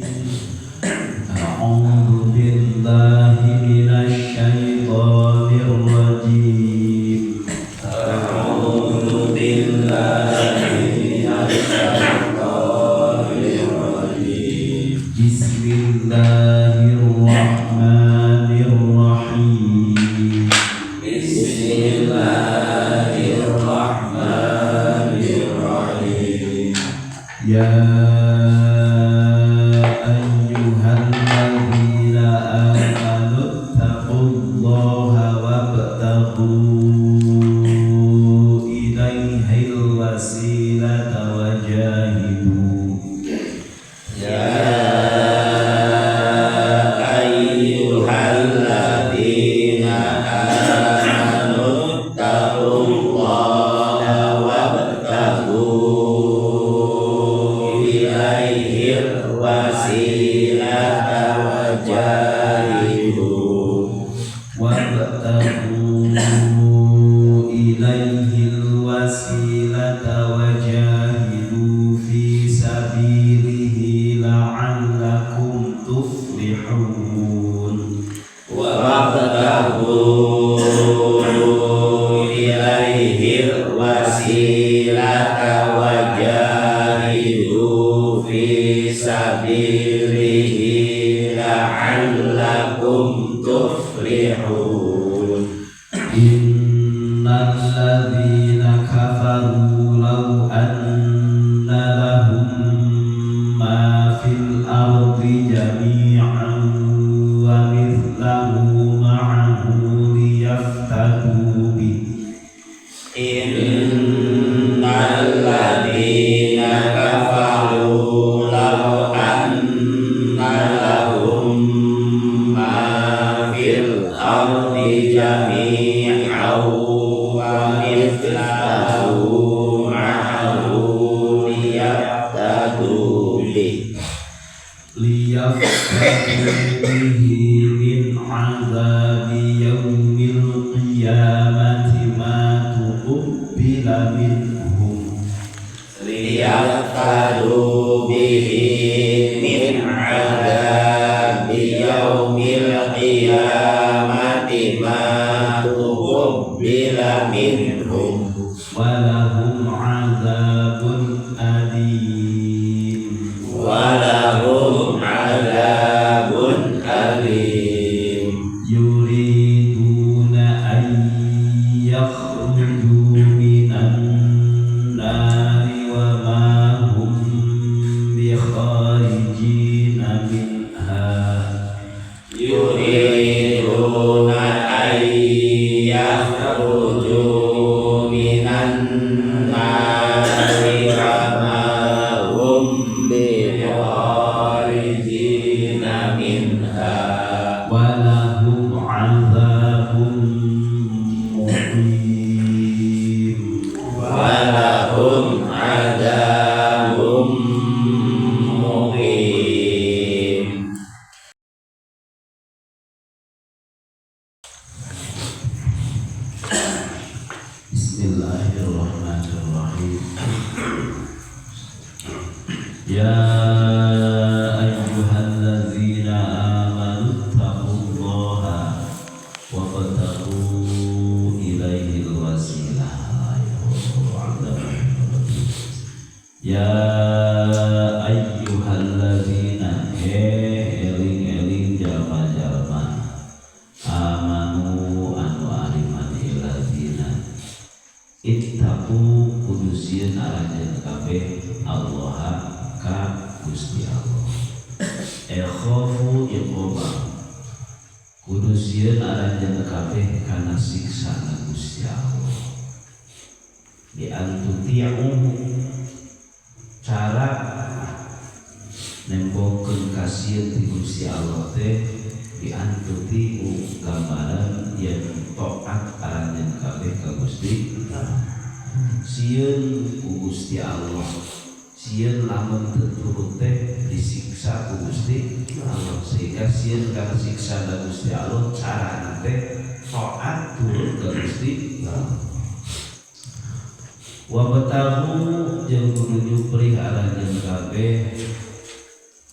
أعوذ بالله من الشيطان الرجيم أعوذ بالله من الشيطان الرجيم بسم الله الرحمن الرحيم بسم الله الرحمن الرحيم يا Wabatahu jeung kudu nyupri arajeun kabeh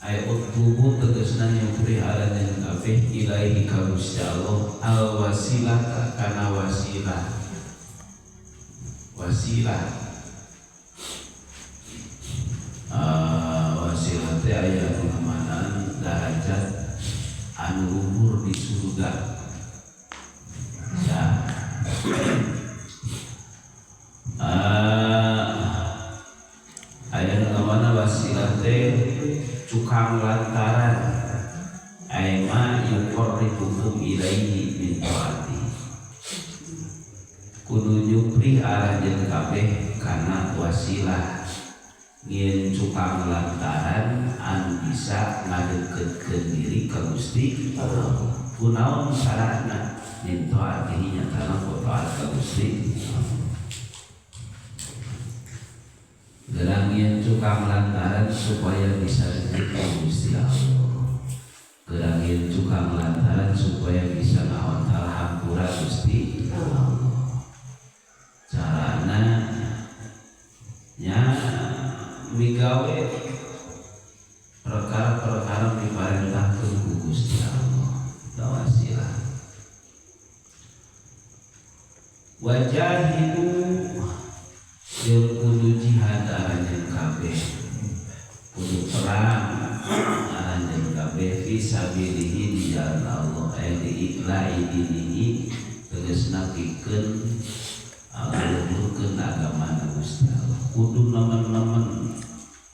ay utlubu tegasna nyupri alajan kabeh ilaihi ka Gusti Allah al wasilah kana wasilah wasilah teh aya pengamanaan derajat anu luhur di surga ya. Aya pengamanaan wasilah teh cukang lantaran aima yuqarribuhum ilaihi min taati kudu nyupri arajeun kabeh kana wasilah ngieun cukang lantaran anu bisa ngadeukeutkeun diri ka Gusti Allah. Kunaon syaratna min taatihi nyatana taat ka Gusti gerangin cukang lantaran supaya bisa diterima Gusti Allah. Gerangin cukang lantaran supaya bisa ngawontal hampura Gusti Allah. Carana nya migawe perkara-perkara diparentahkeun ku Gusti Allah. Wasilah. Wajahidu jeung kudu jihad aranjeun kabeh kudu perang aranjeun kabeh fi sabilihi di jalan Allah di iqla'i dinihi tegasna pikeun ngluhurkeun agama Gusti Allah. Kudu nemen-nemen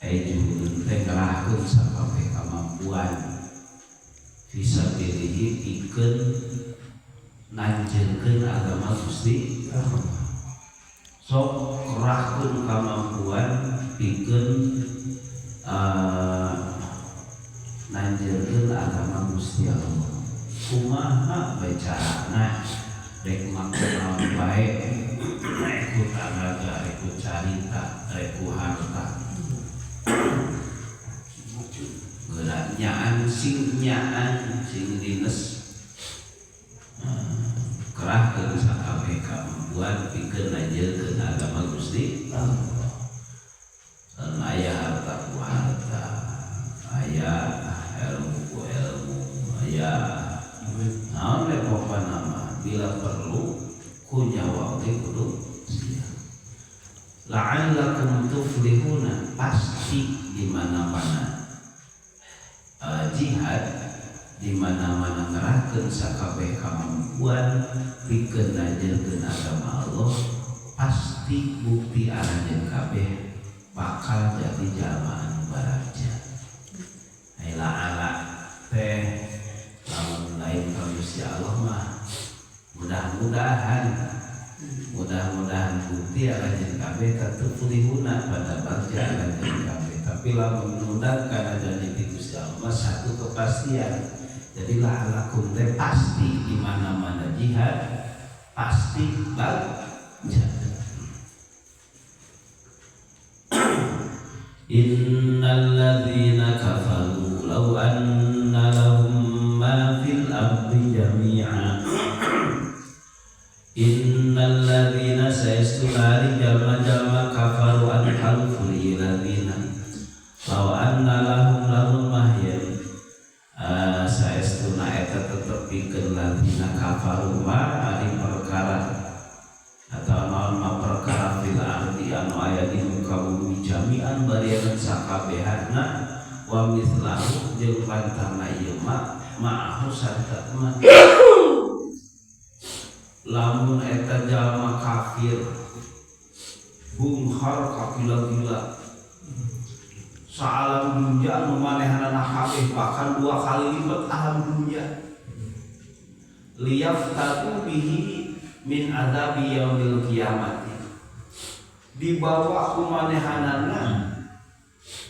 juhudun teh ngerahkeun sakabeh kamampuan fi sabilihi pikeun nanjeunkeun agama Gusti Allah. Sok kerahkeun kamampuan pikeun nanjeurkeun agama Gusti Allah. Kumaha bae carana rek makna bae rek ku tangga rek ku carita rek ku harta geraknyaan sing dines kerahkeun sakabeh kamampuan pikeun nanjeurkeun agama Gusti Allah. Aya harta ku harta, aya ilmu ku ilmu, aya naon we nama bila perlu ku nyawa ge kudu siap. La'allakum tuflihuna pasti di mana-mana jihad di mana-mana ngerahkeun sakabeh kamampuan pikeun nanjeurkeun agama Allah pasti bukti arajeun kabeh bakal jadi jalmaan baraja. Aila ala teh lamun lain ka Gusti Allah mah mudah-mudahan bukti arajeun kabeh tatuflihuna pada barja arajeun kabeh. Tapi lamun mudah kana jadi di Gusti Allah satu kepastian. Jadi la'alakum teh pasti di mana-mana jihad pasti barja. Innal ladzina kafaru law anna lahum ma fil ardi jami'a. Innal ladzina sayastulari jalma-jalma kafaru an halful ladzina law anna lahum mahyan saestuna eta tetep pikeun ladzina kafaru ma ari perkara atau naon ma perkara fil ardi anu aya di muka bumi jami'an barieureun sakabehanna wa mithlahu jeung pantarna ieu ma'ahu sarta ma lamun eta jalma kafir bumhar kakila-gila saalam dunya anu manehanana kabeh bahkan 2 kali lipat alam dunya liyaftatu bihi min adzabi yaumil kiamat dibawa ku manehanana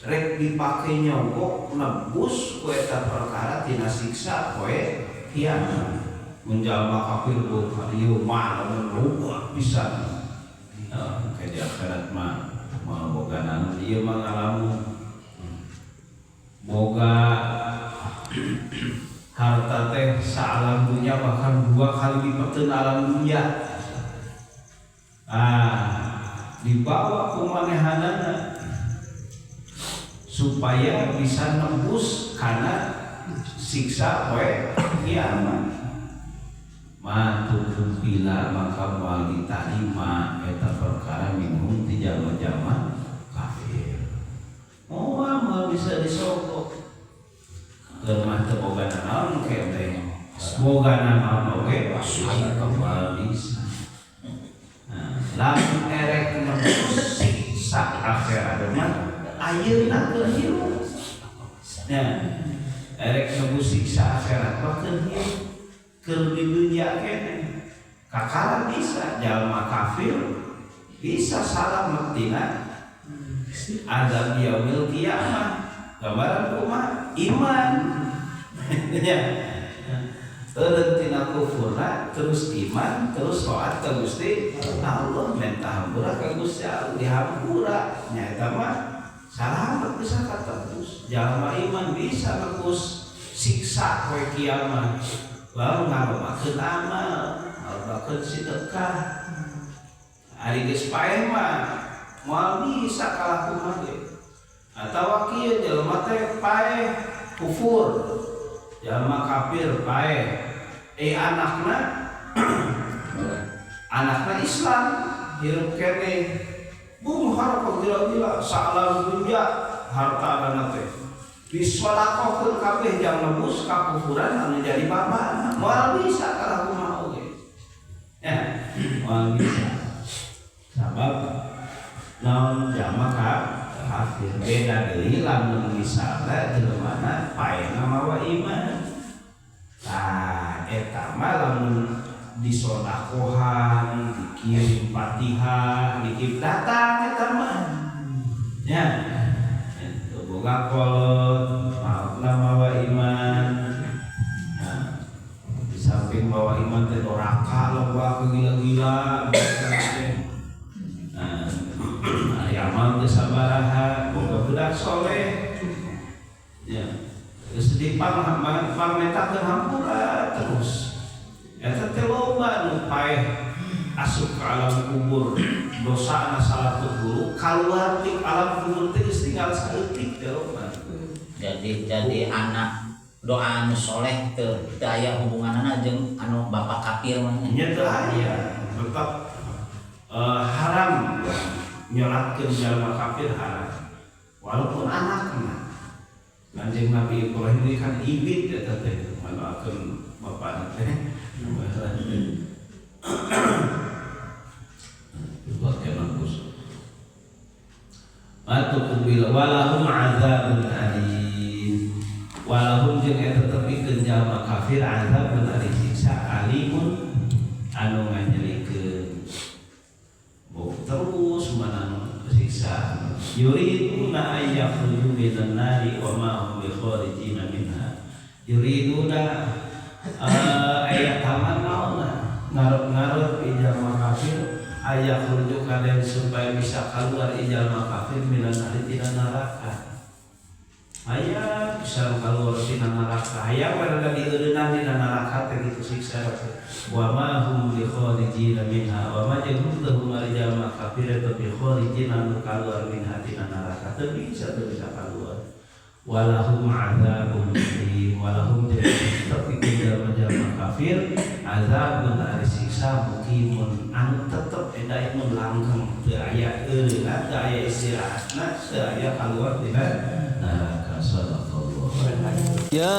rek dipake nyogok nebus ku eta perkara tina siksa poe kiamat. Menjalma kafir ku ieu mah rubah pisan ka di akhirat mah boga naon ieu mah ngalamun boga harta teh saalam dunya bahkan 2 kali lipateun alam dunya. Dibawa ku manehanana supaya bisa nembus karena siksa poe kiamat. Matukum bila maka moal ditarima eta perkara minum ti jalma-jalma kafir. Moal bisa disogok. Keur mah teu boga naon ke teh. Boga naon oge aya kembali bisa. Lamun erek nembus siksa akhirat mah ayeuna keur hirup. Nah, erek nembus siksa akhirat mah keur hirup. Keur di dunia kene kakara bisa jalma kafir bisa salamet tina azab yaumil qiyamah. Gambaran kumaha iman ya eureun tina kufurna terus iman terus taat ka Gusti Allah mentah hampura ka Gusti Allah dihampura nya eta mah salamet bisa katebus. Jalma iman bisa nebus siksa poe kiamat. Lalu ngabakeun amal, ngabakeun sedekah. Ari geus paeh mah moal bisa kalah kumaha ge. Atawa kieu jelema teh paeh kufur. Jalma kafir paeh. Anakna Islam hirup kene. Bung harap gila-gila salam dunya hartana teh. Disolakohkeun kabeh jang nebus kakufuran anu jadi babana. Moal bisa kalah kumaha oge. Ya, moal bisa. Sabab naon jalma kafir beda deui lamun misalna jelemana paena mawa iman. Tah eta mah lamun disolakohan, dikirim Fatihah, dikirim datang eta mah. Ya. Boga kolot, maafna mawa iman. Nah, di samping bawa iman teh doraka loba gila-gila. Nah, ari amal teh sabaraha, boga budak soleh. Ya, geus dipametakeun hampura terus. Eta teh loba nu paeh asup ke alam kubur. Dosa salah guru keluar di alam kubur teh geus tinggal saeutik teh loba. Jadi anak doa anu soleh teu aya hubunganana jeung anu bapak kafir mah nya teu aya. Tetap haram nyolatkeun jalma kafir haram. Walaupun anakna. Kanjeng Nabi Ibrahim ini kan ibid eta teh manakeun bapana teh. Matukum bil walahum azabun alim. Walahum jeung eta tepikeun jalma kafir azabun alim siksa alimun anu nganyelikeun. Bau terus mananu siksa. Yuriduna ayyakhruju minan nari wa ma hum bikharijina minha. Yuriduna ayat taman naonna ngarep-ngarep jalma kafir ayah kurjuk kalian supaya bisa keluar jalma kafir minan nari tina neraka. Ayah bisa keluar tina neraka. Ayah berada di eureunna tina neraka teh kitu siksa. Wa ma hum bi kharijina minha wa ma jahum lahum jalma kafir bi kharijina anu keluar minha tina neraka teu bisa keluar. Walahum adzabun alim walahum tapi jalma kafir azabun ari siksa mukimun anu tetep eta mun langgeng teu aya eureunna teu aya istirahatna teu aya kaluar tina neraka. Sadaqallah. Ya